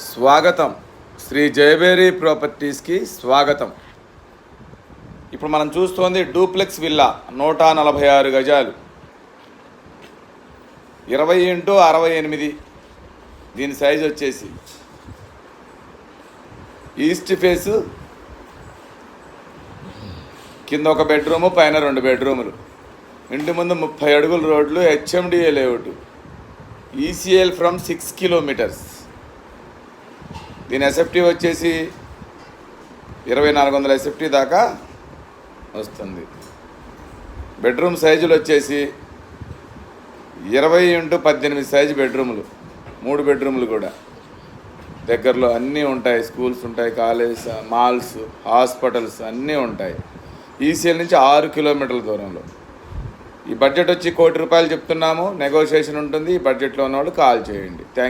స్వాగతం. శ్రీ జయబేరి ప్రాపర్టీస్కి స్వాగతం. ఇప్పుడు మనం చూస్తోంది డూప్లెక్స్ విల్లా 146 గజాలు 20x68. దీని సైజ్ వచ్చేసి ఈస్ట్ ఫేసు, కింద ఒక బెడ్రూము, పైన 2 బెడ్రూములు. ఇంటి ముందు 30 అడుగుల రోడ్లు, HMDA layout, ECL from 6 kilometres. దీని ఎస్ఎఫ్టీ వచ్చేసి 2400 ఎస్ఎఫ్టీ దాకా వస్తుంది. బెడ్రూమ్ సైజులు వచ్చేసి 20x18 సైజు బెడ్రూములు, 3 బెడ్రూములు కూడా. దగ్గరలో అన్నీ ఉంటాయి, స్కూల్స్ ఉంటాయి, కాలేజ్, మాల్స్, హాస్పిటల్స్ అన్నీ ఉంటాయి. ఈసీఎల్ నుంచి 6 కిలోమీటర్ల దూరంలో. ఈ బడ్జెట్ వచ్చి ₹1 కోటి చెప్తున్నాము. నెగోషియేషన్ ఉంటుంది. ఈ బడ్జెట్లో ఉన్నవాళ్ళు కాల్ చేయండి. థ్యాంక్